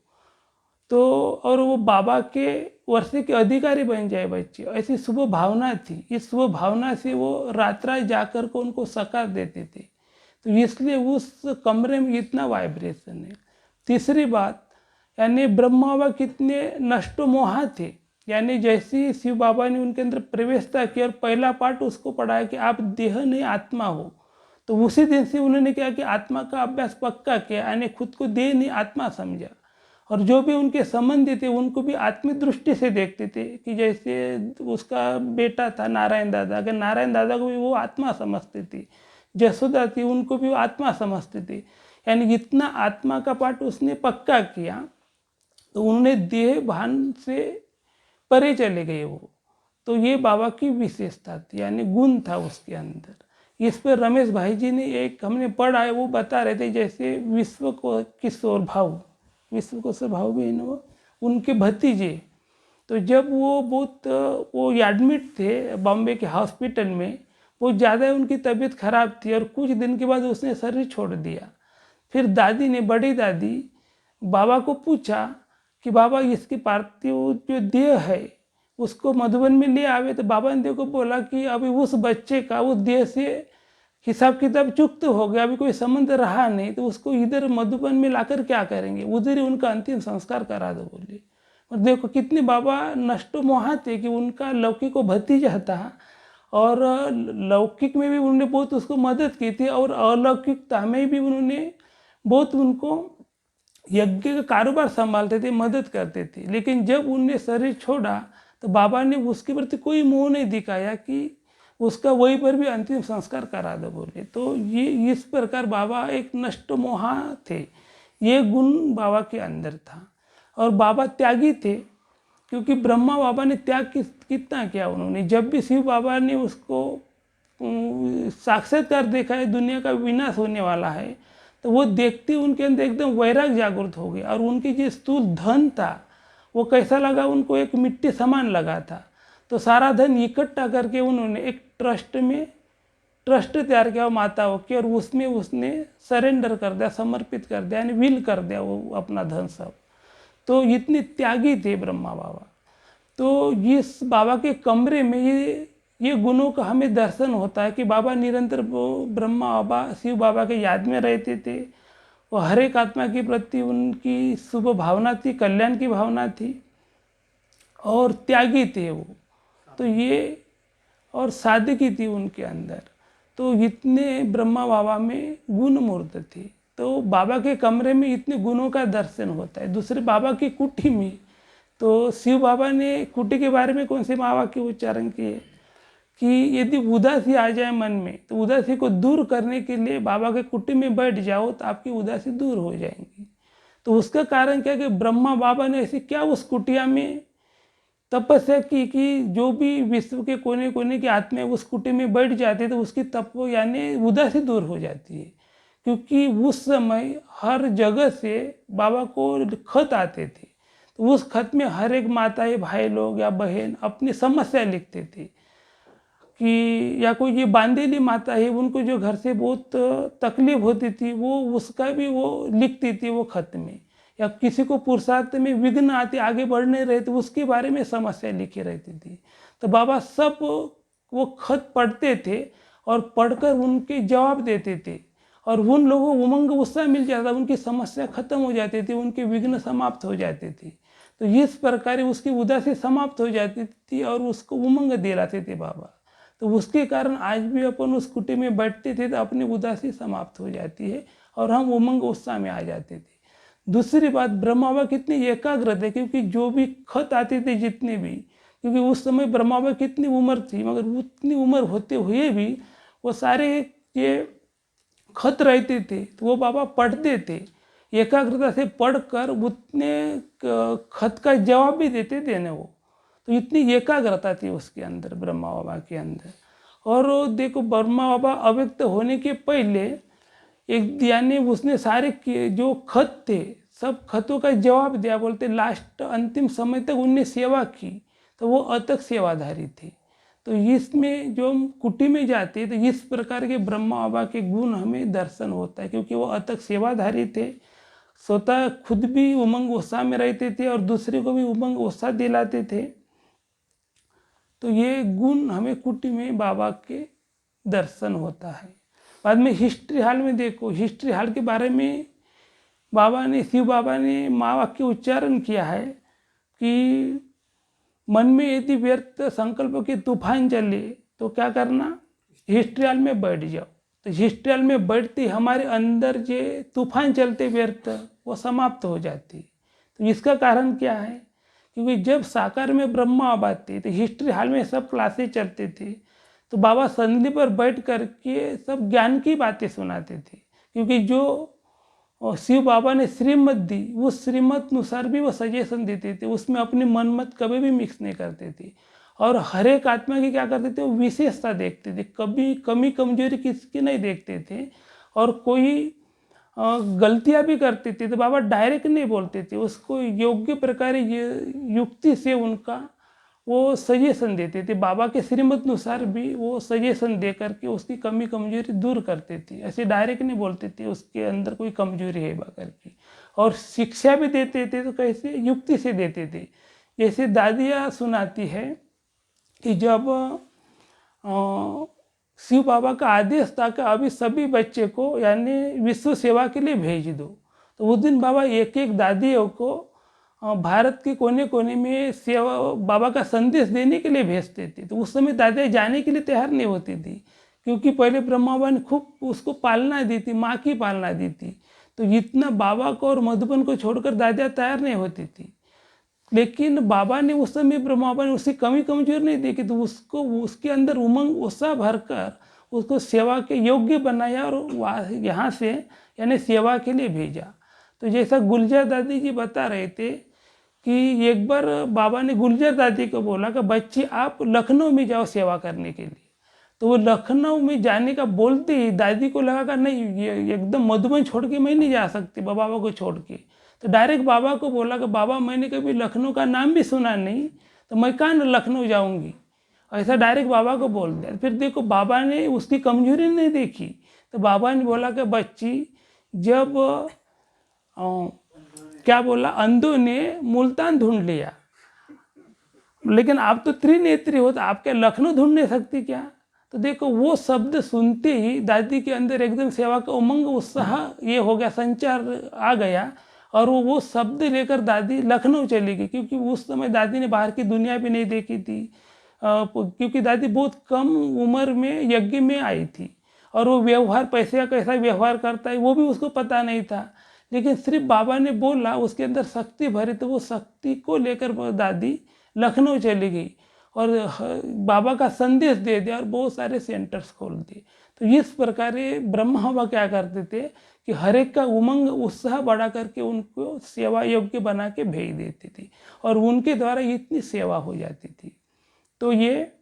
A: तो और वो बाबा के वर्षे के अधिकारी बन जाए बच्चे, ऐसी शुभ भावना थी। इस शुभ भावना से वो रात रात जाकर को उनको सकार देते थे। तो इसलिए उस कमरे में इतना वाइब्रेशन है। तीसरी बात, यानी ब्रह्मा बाबा कितने नष्टो मोहा थे। यानी जैसे शिव बाबा ने उनके अंदर प्रवेशता किया और पहला पाठ उसको पढ़ाया कि आप देह नहीं आत्मा हो, तो उसी दिन से उन्होंने क्या कि आत्मा का अभ्यास पक्का किया, यानी खुद को देह नहीं आत्मा समझा। और जो भी उनके संबंधी थे उनको भी आत्मिक दृष्टि से देखते थे कि जैसे उसका बेटा था नारायण दादा, अगर नारायण दादा को भी वो आत्मा समझते थे, जसोदा थी उनको भी वो आत्मा समझते थे। यानी इतना आत्मा का पाठ उसने पक्का किया तो उन्होंने देह भान से परे चले गए वो। तो ये बाबा की विशेषता थी, यानी गुण था उसके अंदर। इस पर रमेश भाई जी ने एक हमने पढ़ा है, वो बता रहे थे जैसे विश्व को किशोर भाव, विश्व को भाव भी है वो उनके भतीजे, तो जब वो बहुत वो एडमिट थे बॉम्बे के हॉस्पिटल में, बहुत ज़्यादा उनकी तबीयत खराब थी और कुछ दिन के बाद उसने शरीर छोड़ दिया। फिर दादी ने, बड़ी दादी बाबा को पूछा कि बाबा इसके पार्थिव जो देह है उसको मधुबन में ले आवे। तो बाबा ने देखो बोला कि अभी उस बच्चे का उस देह से हिसाब किताब चुक्त हो गया, अभी कोई संबंध रहा नहीं, तो उसको इधर मधुबन में लाकर क्या करेंगे, उधर ही उनका अंतिम संस्कार करा दो बोले। और देखो कितने बाबा नष्टो मोहा थे कि उनका लौकिक को भतीजा था और लौकिक में भी उन्होंने बहुत उसको मदद की थी और अलौकिकता में भी उन्होंने बहुत उनको यज्ञ का कारोबार संभालते थे, मदद करते थे। लेकिन जब उनने शरीर छोड़ा तो बाबा ने उसके प्रति कोई मोह नहीं दिखाया कि उसका वहीं पर भी अंतिम संस्कार करा दो बोले। तो ये इस प्रकार बाबा एक नष्ट मोहा थे, ये गुण बाबा के अंदर था। और बाबा त्यागी थे, क्योंकि ब्रह्मा बाबा ने त्याग कितना किया उन्होंने। जब भी शिव बाबा ने उसको साक्षात्कार देखा है दुनिया का विनाश होने वाला है, तो वो देखते उनके अंदर एकदम वैराग जागृत हो गया। और उनकी जो स्थूल धन था वो कैसा लगा उनको, एक मिट्टी समान लगा था। तो सारा धन इकट्ठा करके उन्होंने एक ट्रस्ट तैयार किया माताओं की, और उसमें उसने सरेंडर कर दिया, समर्पित कर दिया, यानी विल कर दिया वो अपना धन सब। तो इतने त्यागी थे ब्रह्मा बाबा। तो इस बाबा के कमरे में ये गुणों का हमें दर्शन होता है कि बाबा निरंतर ब्रह्मा बाबा शिव बाबा के याद में रहते थे। और हर एक आत्मा के प्रति उनकी शुभ भावना थी, कल्याण की भावना थी, और त्यागी थे वो। तो ये और सादगी थी उनके अंदर। तो इतने ब्रह्मा बाबा में गुण मूर्त थे। तो बाबा के कमरे में इतने गुणों का दर्शन होता है। दूसरे बाबा की कुटी में, तो शिव बाबा ने कुटी के बारे में कौन से महावाक्य उच्चारण किए कि यदि उदासी आ जाए मन में तो उदासी को दूर करने के लिए बाबा के कुटी में बैठ जाओ तो आपकी उदासी दूर हो जाएंगी। तो उसका कारण क्या कि ब्रह्मा बाबा ने ऐसी क्या उस कुटिया में तपस्या की कि जो भी विश्व के कोने कोने की आत्मा उस कुटी में बैठ जाती है तो उसकी तप यानी उदासी दूर हो जाती है। क्योंकि उस समय हर जगह से बाबा को खत आते थे, तो उस खत में हर एक माताएं भाई लोग या बहन अपनी समस्या लिखते थे कि या कोई ये बांधेली माता है उनको जो घर से बहुत तकलीफ होती थी वो उसका भी वो लिखती थी वो खत में, या किसी को पुरुषार्थ में विघ्न आते आगे बढ़ने रहे तो उसके बारे में समस्या लिखी रहती थी। तो बाबा सब वो खत पढ़ते थे और पढ़कर उनके जवाब देते थे, और उन लोगों को उमंग उत्साह मिल जाता, उनकी समस्या खत्म हो जाती थी, उनके विघ्न समाप्त हो जाते थे। तो इस प्रकार उसकी उदासी समाप्त हो जाती थी और उसको उमंग दिलाते थे बाबा। तो उसके कारण आज भी अपन उस कुटी में बैठते थे तो अपनी उदासी समाप्त हो जाती है और हम उमंग उत्साह में आ जाते थे। दूसरी बात, ब्रह्मा बाबा कितने एकाग्र थे, क्योंकि जो भी खत आते थे जितने भी, क्योंकि उस समय ब्रह्मा बाबा कितनी उम्र थी मगर उतनी उम्र होते हुए भी वो सारे ये खत रहते थे तो वो बाबा पढ़ते थे, एकाग्रता से पढ़कर उतने खत का जवाब भी देते थे ना वो। तो इतनी एकाग्रता थी उसके अंदर, ब्रह्मा बाबा के अंदर। और देखो ब्रह्मा बाबा अव्यक्त होने के पहले एक यानी उसने सारे जो खत थे सब खतों का जवाब दिया, बोलते लास्ट अंतिम समय तक उनने सेवा की, तो वो अतक सेवाधारी थे। तो इसमें जो हम कुटी में जाते तो इस प्रकार के ब्रह्मा बाबा के गुण हमें दर्शन होता है, क्योंकि वो अतक सेवाधारी थे, स्वतः खुद भी उमंग उत्साह में रहते थे और दूसरे को भी उमंग उत्साह दिलाते थे। तो ये गुण हमें कुटी में बाबा के दर्शन होता है। बाद में हिस्ट्री हाल में देखो, हिस्ट्री हाल के बारे में बाबा ने शिव बाबा ने महावाक्य उच्चारण किया है कि मन में यदि व्यर्थ संकल्प के तूफान चले तो क्या करना, हिस्ट्री हाल में बैठ जाओ। तो हिस्ट्री हाल में बैठते हमारे अंदर जो तूफान चलते व्यर्थ वो समाप्त हो जाती। तो इसका कारण क्या है, क्योंकि जब साकार में ब्रह्मा बाबा थे तो हिस्ट्री हाल में सब क्लासेस चलते थे, तो बाबा संधि पर बैठ करके सब ज्ञान की बातें सुनाते थे। क्योंकि जो शिव बाबा ने श्रीमत दी उस श्रीमत अनुसार भी वो सजेशन देते थे, उसमें अपनी मनमत कभी भी मिक्स नहीं करते थे। और हर एक आत्मा की क्या करते थे, वो विशेषता देखते थे, कभी कमी कमजोरी किसकी नहीं देखते थे। और कोई गलतियां भी करते थे तो बाबा डायरेक्ट नहीं बोलते थे, उसको योग्य प्रकार युक्ति से उनका वो सजेशन देते थे। बाबा के श्रीमत अनुसार भी वो सजेशन दे करके उसकी कमी कमजोरी दूर करते थे, ऐसे डायरेक्ट नहीं बोलते थे उसके अंदर कोई कमजोरी है बाकर की। और शिक्षा भी देते थे तो कैसे, युक्ति से देते थे। जैसे दादियाँ सुनाती है कि जब शिव बाबा का आदेश था कि अभी सभी बच्चे को यानी विश्व सेवा के लिए भेज दो, तो उस दिन बाबा एक एक दादियों को भारत के कोने कोने में सेवा बाबा का संदेश देने के लिए भेजते थे। तो उस समय दादा जाने के लिए तैयार नहीं होती थी, क्योंकि पहले ब्रह्मा बाबा ने खूब उसको पालना दी थी, माँ की पालना दी थी। तो इतना बाबा को और मधुबन को छोड़कर दादा तैयार नहीं होती थी। लेकिन बाबा ने उस समय ब्रह्मा बाबा ने उसकी कमी कमजोर नहीं देखी, तो उसको उसके अंदर उमंग उत्साह भरकर उसको सेवा के योग्य बनाया और यहाँ से यानी सेवा के लिए भेजा। तो जैसा गुलजार दादी जी बता रहे थे कि एक बार बाबा ने गुलजार दादी को बोला कि बच्ची आप लखनऊ में जाओ सेवा करने के लिए। तो वो लखनऊ में जाने का बोलते ही दादी को लगा कि नहीं, ये एकदम मधुबन छोड़ के मैं नहीं जा सकती बाबा को छोड़ के। तो डायरेक्ट बाबा को बोला कि बाबा मैंने कभी लखनऊ का नाम भी सुना नहीं, तो मैं कहाँ लखनऊ जाऊँगी, ऐसा डायरेक्ट बाबा को बोल दिया। फिर देखो बाबा ने उसकी कमजोरी नहीं देखी, तो बाबा ने बोला कि बच्ची जब क्या बोला, अंधों ने मुल्तान ढूंढ लिया, लेकिन आप तो त्रिनेत्री हो, तो आप क्या लखनऊ ढूंढ नहीं सकती क्या। तो देखो वो शब्द सुनते ही दादी के अंदर एकदम सेवा का उमंग उत्साह ये हो गया, संचार आ गया, और वो शब्द लेकर दादी लखनऊ चली गई। क्योंकि उस समय दादी ने बाहर की दुनिया भी नहीं देखी थी, क्योंकि दादी बहुत कम उम्र में यज्ञ में आई थी, और वो व्यवहार पैसे का कैसा व्यवहार करता है वो भी उसको पता नहीं था। लेकिन सिर्फ बाबा ने बोला, उसके अंदर शक्ति भरी, तो वो शक्ति को लेकर दादी लखनऊ चली गई और बाबा का संदेश दे दिया और बहुत सारे सेंटर्स खोल दिए। तो इस प्रकार ब्रह्मा बाबा क्या करते थे कि हर एक का उमंग उत्साह बढ़ा करके उनको सेवा योग्य बना के भेज देती थी, और उनके द्वारा इतनी सेवा हो जाती थी। तो ये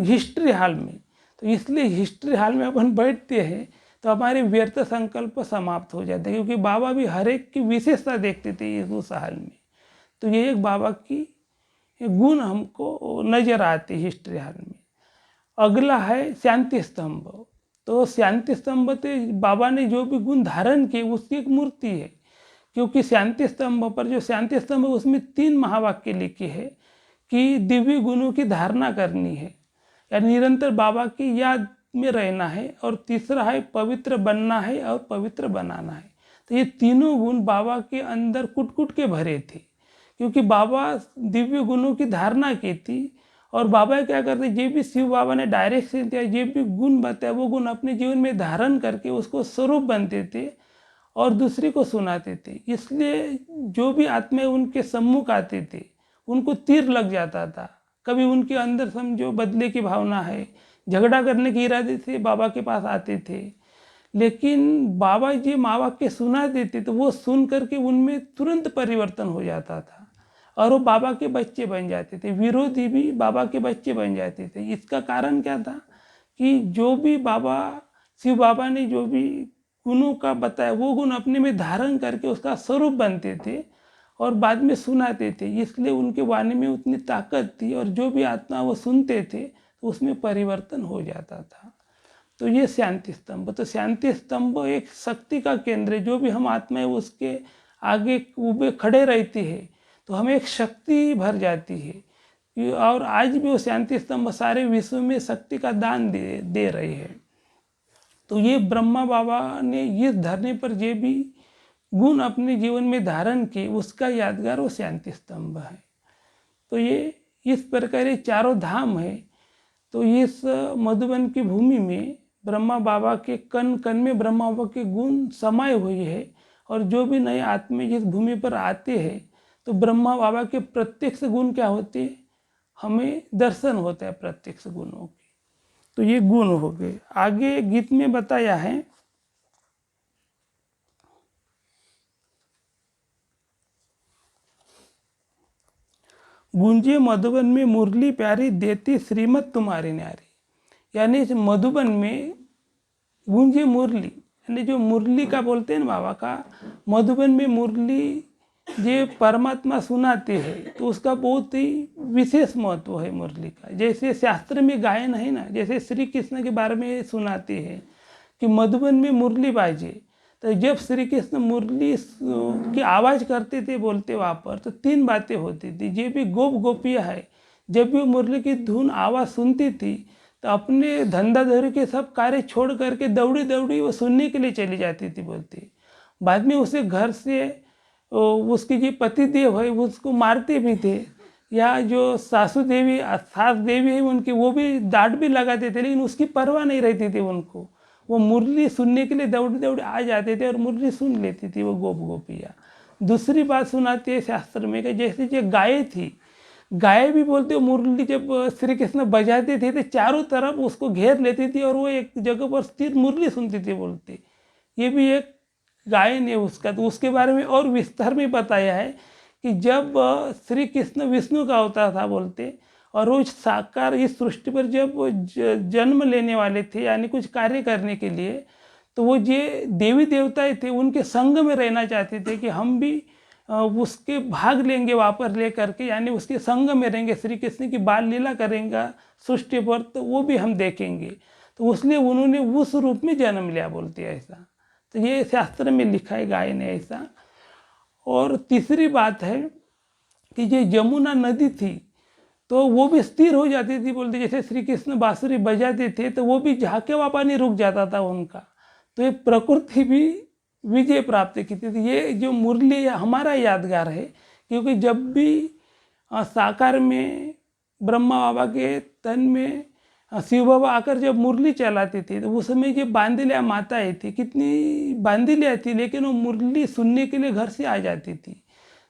A: हिस्ट्री हॉल में, तो इसलिए हिस्ट्री हॉल में अपन बैठते हैं तो हमारे व्यर्थ संकल्प समाप्त हो जाते हैं, क्योंकि बाबा भी हर एक की विशेषता देखते थे उस हॉल में। तो ये एक बाबा की गुण हमको नजर आते हिस्ट्री हॉल में। अगला है शांति स्तंभ। तो शांति स्तंभ तो बाबा ने जो भी गुण धारण किए उसकी एक मूर्ति है, क्योंकि शांति स्तंभ पर जो शांति स्तंभ है उसमें 3 महावाक्य लिखे हैं कि दिव्य गुणों की धारणा करनी है, या निरंतर बाबा की याद में रहना है, और तीसरा है पवित्र बनना है और पवित्र बनाना है। तो ये तीनों गुण बाबा के अंदर कुट कुट के भरे थे, क्योंकि बाबा दिव्य गुणों की धारणा की थी, और बाबा क्या करते, जो भी शिव बाबा ने डायरेक्शन दिया, जो भी गुण बताया वो गुण अपने जीवन में धारण करके उसको स्वरूप बनते थे और दूसरे को सुनाते थे। इसलिए जो भी आत्माएं उनके सम्मुख आते थे उनको तीर लग जाता था। कभी उनके अंदर समझो बदले की भावना है, झगड़ा करने के इरादे से बाबा के पास आते थे, लेकिन बाबा जी माँ वाक्य सुना देते तो वो सुन करके उनमें तुरंत परिवर्तन हो जाता था और वो बाबा के बच्चे बन जाते थे, विरोधी भी बाबा के बच्चे बन जाते थे। इसका कारण क्या था कि जो भी बाबा शिव बाबा ने जो भी गुणों का बताया वो गुण अपने में धारण करके उसका स्वरूप बनते थे और बाद में सुनाते थे। इसलिए उनके वाणी में उतनी ताकत थी और जो भी आत्मा वो सुनते थे तो उसमें परिवर्तन हो जाता था। तो ये शांति स्तंभ, तो शांति स्तंभ एक शक्ति का केंद्र है। जो भी हम आत्माएं उसके आगे उबे खड़े रहती है तो हमें एक शक्ति भर जाती है, और आज भी वो शांति स्तंभ सारे विश्व में शक्ति का दान दे रहे हैं। तो ये ब्रह्मा बाबा ने इस धरने पर जे भी गुण अपने जीवन में धारण किए उसका यादगार वो शांति स्तंभ है। तो ये इस प्रकार ये चारों धाम है। तो इस मधुबन की भूमि में ब्रह्मा बाबा के कण कण में ब्रह्मा बाबा के गुण समाये हुए हैं, और जो भी नए आत्मा इस भूमि पर आते हैं तो ब्रह्मा बाबा के प्रत्यक्ष गुण क्या होते हैं, हमें दर्शन होता है प्रत्यक्ष गुणों के। तो ये गुण हो गए। आगे गीत में बताया है, गूंजे मधुबन में मुरली प्यारी देती श्रीमत तुम्हारी न्यारी। यानी इस मधुबन में गूंजे मुरली, यानी जो मुरली का बोलते हैं ना बाबा का, मधुबन में मुरली जो परमात्मा सुनाते हैं तो उसका बहुत ही विशेष महत्व है मुरली का। जैसे शास्त्र में गायन है ना, जैसे श्री कृष्ण के बारे में सुनाते हैं कि मधुबन में मुरली बाजे, तो जब श्री कृष्ण मुरली की आवाज़ करते थे बोलते वहाँ पर, तो 3 बातें होती थी। जो भी गोपियाँ है जब भी मुरली की धुन आवाज़ सुनती थी तो अपने धंधाधड़ी के सब कार्य छोड़ करके दौड़ी दौड़ी वो सुनने के लिए चली जाती थी बोलती। बाद में उसे घर से उसकी जो पतिदेव है उसको मारते भी थे, या जो सासू देवी सास देवी है उनकी, वो भी डांट भी लगाते थे, लेकिन उसकी परवाह नहीं रहती थी उनको। वो मुरली सुनने के लिए दौड़े दौड़े आ जाते थे और मुरली सुन लेती थी वो गोप गोपियाँ। दूसरी बात सुनाती है शास्त्र में कि जैसे जो गाय थी, गाय भी बोलते हो मुरली जब श्री कृष्ण बजाते थे तो चारों तरफ उसको घेर लेती थी और वो एक जगह पर स्थिर मुरली सुनती थी बोलते। ये भी एक गायन है उसका। तो उसके बारे में और विस्तार में बताया है कि जब श्री कृष्ण विष्णु का अवतार था बोलते, और वो साकार इस सृष्टि पर जब जन्म लेने वाले थे, यानी कुछ कार्य करने के लिए, तो वो जे देवी देवताएं थे उनके संग में रहना चाहते थे कि हम भी उसके भाग लेंगे वापस ले करके, यानी उसके संग में रहेंगे, श्री कृष्ण की बाल लीला करेंगे सृष्टि पर, तो वो भी हम देखेंगे। तो उसलिए उन्होंने उस रूप में जन्म लिया बोलते हैं ऐसा। तो ये शास्त्र में लिखा है गायन है ऐसा। और तीसरी बात है कि ये यमुना नदी थी तो वो भी स्थिर हो जाती थी बोलते, जैसे श्री कृष्ण बांसुरी बजाते थे तो वो भी झाके हुआ पानी रुक जाता था उनका। तो ये प्रकृति भी विजय प्राप्त की थी। ये जो मुरली हमारा यादगार है, क्योंकि जब भी साकार में ब्रह्मा बाबा के तन में शिव बाबा आकर जब मुरली चलाते थे तो उस समय जो बांदिलिया माताएं थी, कितनी बांदिलिया थी, लेकिन वो मुरली सुनने के लिए घर से आ जाती थी,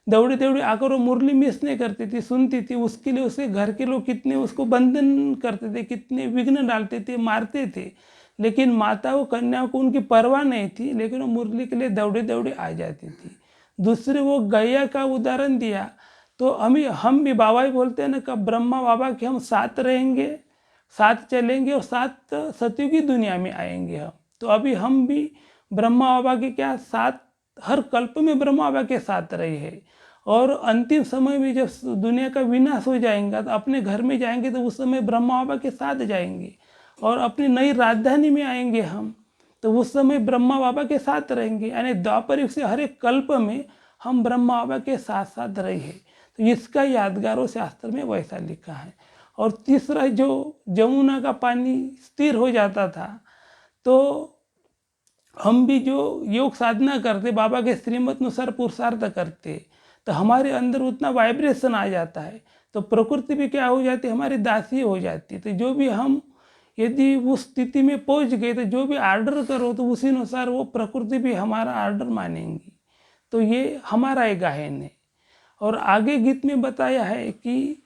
A: दौड़े दौड़े आकर वो मुरली मिस नहीं करती थी, सुनती थी। उसके लिए उसके घर के लोग कितने उसको बंधन करते थे, कितने विघ्न डालते थे, मारते थे, लेकिन माताओं कन्याओं को उनकी परवाह नहीं थी, लेकिन वो मुरली के लिए दौड़े दौड़े आ जाती थी। दूसरे वो गैया का उदाहरण दिया, तो हम भी बाबा ही बोलते हैं ना कि ब्रह्मा बाबा के हम साथ रहेंगे, साथ चलेंगे और साथ सतयुगी दुनिया में आएंगे हम। तो अभी हम भी ब्रह्मा बाबा के क्या साथ, हर कल्प में ब्रह्मा बाबा के साथ रहे हैं, और अंतिम समय में जब दुनिया का विनाश हो जाएगा तो अपने घर में जाएंगे तो उस समय ब्रह्मा बाबा के साथ जाएंगे, और अपनी नई राजधानी में आएंगे हम तो उस समय ब्रह्मा बाबा के साथ रहेंगे। यानी द्वापर युग से हर एक कल्प में हम ब्रह्मा बाबा के साथ साथ रहे हैं। तो इसका यादगारों शास्त्र में वैसा लिखा है। और तीसरा, जो यमुना का पानी स्थिर हो जाता था तो हम भी जो योग साधना करते, बाबा के श्रीमत अनुसार पुरुषार्थ करते, तो हमारे अंदर उतना वाइब्रेशन आ जाता है, तो प्रकृति भी क्या हो जाती है, हमारी दासी हो जाती है। तो जो भी हम यदि उस स्थिति में पहुंच गए तो जो भी आर्डर करो तो उसी अनुसार वो प्रकृति भी हमारा आर्डर मानेंगी। तो ये हमारा एक गायन है। और आगे गीत में बताया है कि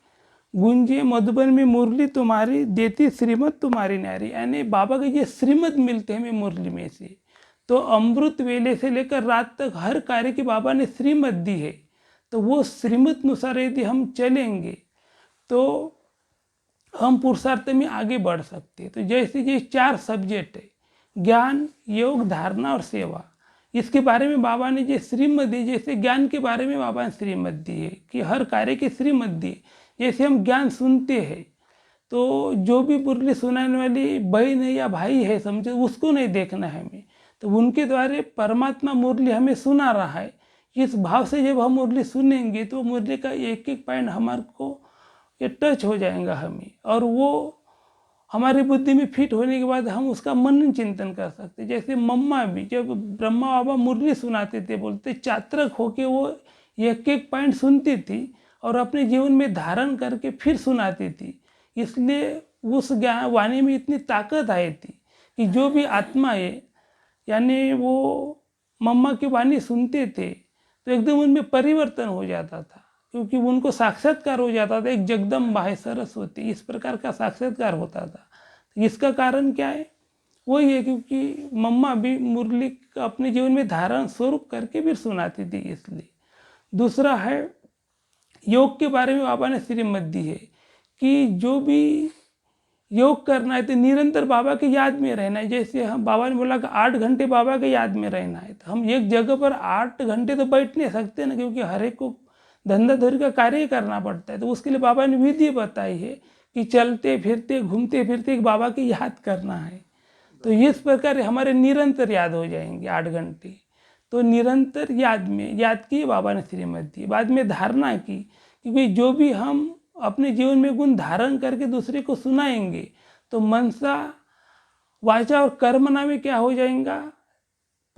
A: गुंजे मधुबन में मुरली तुम्हारी, देती श्रीमत तुम्हारी नारी। यानी बाबा के ये श्रीमत मिलते हैं हमें मुरली में से। तो अमृत वेले से लेकर रात तक हर कार्य की बाबा ने श्रीमत दी है। तो वो श्रीमत अनुसार यदि हम चलेंगे तो हम पुरुषार्थ में आगे बढ़ सकते हैं। तो जैसे ये 4 सब्जेक्ट है, ज्ञान, योग, धारणा और सेवा, इसके बारे में बाबा ने जो श्रीमत दी, जैसे ज्ञान के बारे में बाबा ने श्रीमत दी है कि हर कार्य की श्रीमत दी। जैसे हम ज्ञान सुनते हैं तो जो भी मुरली सुनाने वाली बहन है या भाई है, समझे, उसको नहीं देखना है हमें, तो उनके द्वारा परमात्मा मुरली हमें सुना रहा है। इस भाव से जब हम मुरली सुनेंगे तो मुरली का एक एक पॉइंट हमारे को ये टच हो जाएगा हमें, और वो हमारी बुद्धि में फिट होने के बाद हम उसका मनन चिंतन कर सकते। जैसे मम्मा भी जब ब्रह्मा बाबा मुरली सुनाते थे, बोलते चात्रक होके वो एक एक पॉइंट सुनती थी और अपने जीवन में धारण करके फिर सुनाती थी। इसलिए उस ज्ञान वाणी में इतनी ताकत आई थी कि जो भी आत्मा है, यानी वो मम्मा की वाणी सुनते थे तो एकदम उनमें परिवर्तन हो जाता था, क्योंकि उनको साक्षात्कार हो जाता था। एक जगदम्बा है, सरस्वती, इस प्रकार का साक्षात्कार होता था। तो इसका कारण क्या है, वही है क्योंकि मम्मा भी मुरली अपने जीवन में धारण स्वरूप करके भी सुनाती थी, इसलिए। दूसरा है, योग के बारे में बाबा ने श्रीमत दी है कि जो भी योग करना है तो निरंतर बाबा की याद में रहना है। जैसे हम बाबा ने बोला कि 8 घंटे बाबा के याद में रहना है, तो हम एक जगह पर 8 घंटे तो बैठ नहीं सकते ना, क्योंकि हर एक को धंधा धोरी का कार्य करना पड़ता है। तो उसके लिए बाबा ने विधि बताई है कि चलते फिरते घूमते फिरते बाबा की याद करना है। तो इस प्रकार हमारे निरंतर याद हो जाएंगे 8 घंटे। तो निरंतर याद में याद की बाबा ने श्रीमत दी। बाद में धारणा की, क्योंकि जो भी हम अपने जीवन में गुण धारण करके दूसरे को सुनाएंगे तो मनसा, वाचा और कर्मना में क्या हो जाएगा,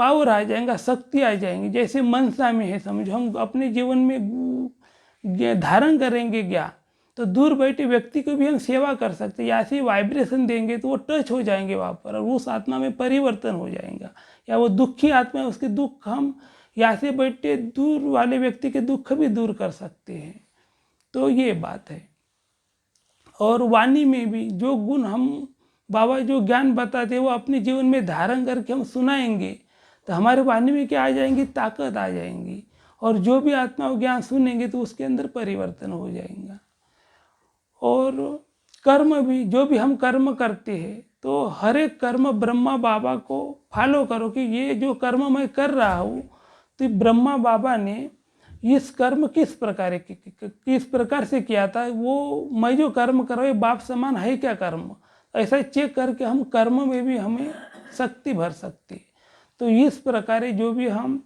A: पावर आ जाएगा, शक्ति आ जाएंगी। जैसे मनसा में है, समझो हम अपने जीवन में धारण करेंगे ज्ञान, तो दूर बैठे व्यक्ति को भी हम सेवा कर सकते हैं। या ऐसे वाइब्रेशन देंगे तो वो टच हो जाएंगे वहाँ पर, और उस आत्मा में परिवर्तन हो जाएगा। या वो दुखी आत्मा है, उसके दुख हम यहाँ से बैठे दूर वाले व्यक्ति के दुख भी दूर कर सकते हैं। तो ये बात है। और वाणी में भी जो गुण हम बाबा जो ज्ञान बताते हैं वो अपने जीवन में धारण करके हम सुनाएंगे, तो हमारे वाणी में क्या आ जाएंगी, ताकत आ जाएंगी। और जो भी आत्मा वो ज्ञान सुनेंगे तो उसके अंदर परिवर्तन हो जाएगा। और कर्म भी, जो भी हम कर्म करते हैं तो हर एक कर्म ब्रह्मा बाबा को फॉलो करो कि ये जो कर्म मैं कर रहा हूँ तो ब्रह्मा बाबा ने इस कर्म किस प्रकार से किया था, वो मैं जो कर्म कर रहा हूँ बाप समान है क्या कर्म, ऐसा चेक करके हम कर्म में भी हमें शक्ति भर सकते। तो इस प्रकार जो भी हम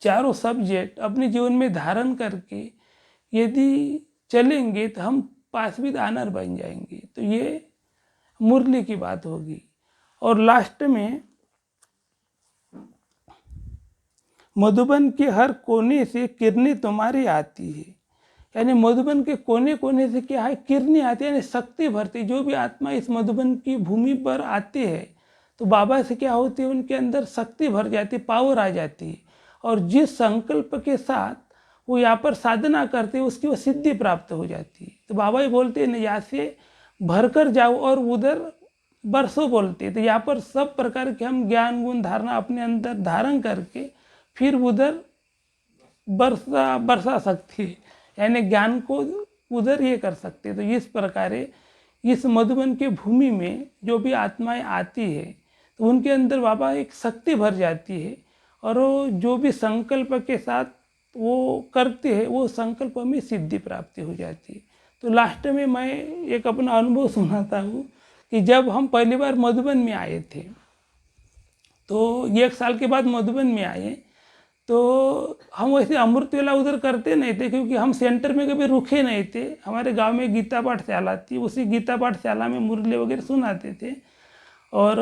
A: चारों सब्जेक्ट अपने जीवन में धारण करके यदि चलेंगे तो हम पासविद आनर बन जाएंगे। तो ये मुरली की बात होगी। और लास्ट में मधुबन के हर कोने से किरणें तुम्हारी आती है, यानी मधुबन के कोने कोने से क्या है, किरणें आती है, यानी शक्ति भरती। जो भी आत्मा इस मधुबन की भूमि पर आते हैं तो बाबा से क्या होती है, उनके अंदर शक्ति भर जाती, पावर आ जाती है। और जिस संकल्प के साथ वो यहाँ पर साधना करते हैं उसकी वो सिद्धि प्राप्त हो जाती है। तो बाबा ही बोलते हैं ना, यहाँ से भर कर जाओ और उधर बरसों बोलते हैं। तो यहाँ पर सब प्रकार के हम ज्ञान गुण धारणा अपने अंदर धारण करके फिर उधर बरसा सकती है, यानी ज्ञान को उधर ये कर सकते हैं। तो इस प्रकार इस मधुबन के भूमि में जो भी आत्माएं आती है तो उनके अंदर बाबा एक शक्ति भर जाती है, और वो जो भी संकल्प के साथ वो करते हैं वो संकल्प में सिद्धि प्राप्ति हो जाती है। तो लास्ट में मैं एक अपना अनुभव सुनाता हूँ कि जब हम पहली बार मधुबन में आए थे, तो 1 साल के बाद मधुबन में आए, तो हम वैसे अमृत वेला उधर करते नहीं थे क्योंकि हम सेंटर में कभी रुके नहीं थे। हमारे गांव में गीता पाठशाला थी, उसी गीता पाठशाला में मुरली वगैरह सुनाते थे, और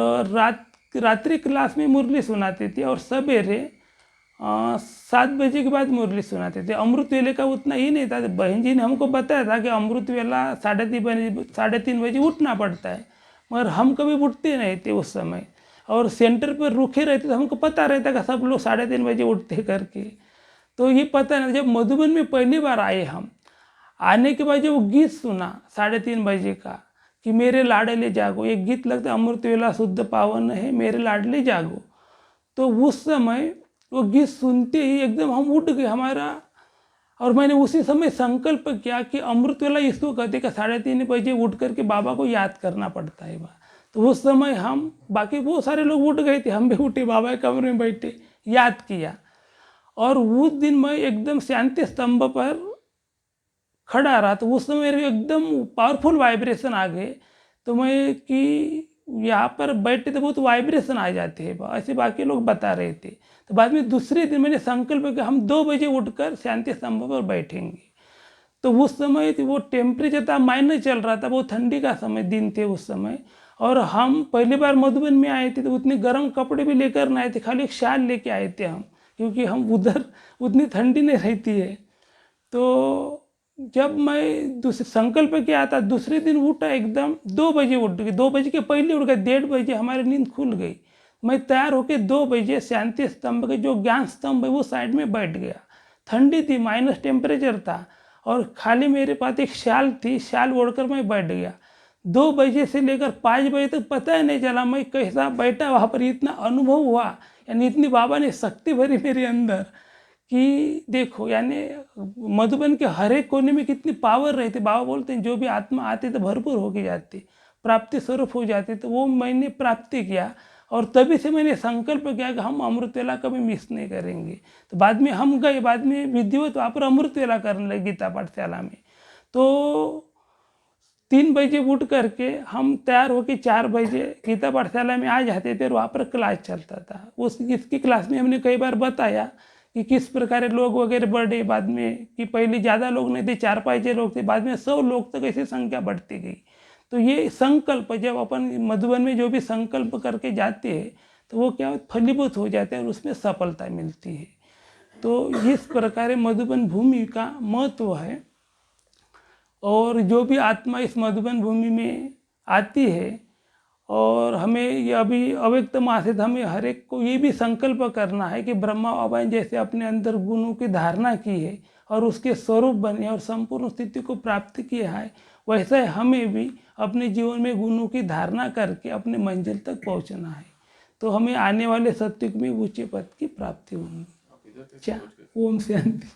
A: रात्रि क्लास में मुरली सुनाते थे, और सवेरे 7 बजे के बाद मुरली सुनाते थे। अमृत वेले का उतना ही नहीं था। बहन जी ने हमको बताया था कि अमृत वेला 3:30 बजे उठना पड़ता है, मगर हम कभी उठते नहीं थे उस समय, और सेंटर पर रुके रहते तो हमको पता रहता कि सब लोग 3:30 बजे उठते करके। तो ये पता नहीं, जब मधुबन में पहली बार आए हम, आने के बाद जब वो गीत सुना 3:30 बजे का कि मेरे लाडले जागो, एक गीत लगता अमृत वेला शुद्ध पावन है मेरे लाडले जागो, तो उस समय वो गीत सुनते ही एकदम हम उठ गए हमारा। और मैंने उसी समय संकल्प किया कि अमृत वेला इसको कहते कि 3:30 बजे उठ करके बाबा को याद करना पड़ता है। तो उस समय हम, बाकी वो सारे लोग उठ गए थे, हम भी उठे, बाबा के कमरे में बैठे, याद किया। और उस दिन मैं एकदम शांति स्तंभ पर खड़ा रहा, तो उस समय मेरे एकदम पावरफुल वाइब्रेशन आ गए। तो मैं कि यहाँ पर बैठे तो बहुत वाइब्रेशन आ जाते हैं, ऐसे बाकी लोग बता रहे थे। तो बाद में दूसरे दिन मैंने संकल्प किया हम 2 बजे उठकर शांति स्तंभ पर बैठेंगे। तो उस समय वो टेम्परेचर था माइनस चल रहा था, वो ठंडी का समय दिन थे उस समय, और हम पहली बार मधुबन में आए थे तो उतने गर्म कपड़े भी लेकर ना आए थे, खाली एक शाल लेके आए थे हम, क्योंकि हम उधर उतनी ठंडी नहीं रहती है। तो जब मैं दूसरे संकल्प किया था, दूसरे दिन उठा एकदम 2 बजे उठ गई, 2 बजे के पहले उठ गए, 1:30 बजे हमारी नींद खुल गई। मैं तैयार होकर 2 बजे शांति स्तंभ के जो ज्ञान स्तंभ है वो साइड में बैठ गया। ठंडी थी, माइनस टेम्परेचर था, और खाली मेरे पास एक शाल थी, शाल ओढ़कर मैं बैठ गया। 2 बजे से लेकर 5 बजे तक पता ही नहीं चला मैं कैसा बैठा वहाँ पर। इतना अनुभव हुआ, यानी इतनी बाबा ने शक्ति भरी मेरे अंदर कि देखो, यानी मधुबन के हर एक कोने में कितनी पावर रहती। बाबा बोलते हैं जो भी आत्मा आती तो भरपूर होके जाती, प्राप्ति स्वरूप हो जाती। तो वो मैंने प्राप्ति किया, और तभी से मैंने संकल्प किया कि हम अमृत वेला कभी मिस नहीं करेंगे। तो बाद में हम गए, बाद में विधिवत वहाँ पर अमृत वेला करने लगे गीता पाठशाला में। तो 3 बजे उठ करके हम तैयार होकर 4 बजे गीता पाठशाला में आ जाते थे, और वहाँ पर क्लास चलता था। इसकी क्लास में हमने कई बार बताया कि किस प्रकार लोग वगैरह बढ़े, बाद में कि पहले ज़्यादा लोग नहीं थे, 4-5 लोग थे, बाद में 100 लोग तक ऐसी संख्या बढ़ती गई। तो ये संकल्प, जब अपन मधुबन में जो भी संकल्प करके जाते हैं तो वो क्या फलीभूत हो जाते हैं और उसमें सफलता मिलती है। तो इस प्रकार मधुबन भूमि का महत्व है। और जो भी आत्मा इस मधुबन भूमि में आती है, और हमें ये अभी अव्यक्त मासित हमें हर एक को ये भी संकल्प करना है कि ब्रह्मा बाबा ने जैसे अपने अंदर गुणों की धारणा की है और उसके स्वरूप बने और संपूर्ण स्थिति को प्राप्त किया है, वैसा ही हमें भी अपने जीवन में गुणों की धारणा करके अपने मंजिल तक पहुंचना है। तो हमें आने वाले सत्युग में ऊंचे पद की प्राप्ति होगी। ओम शांति।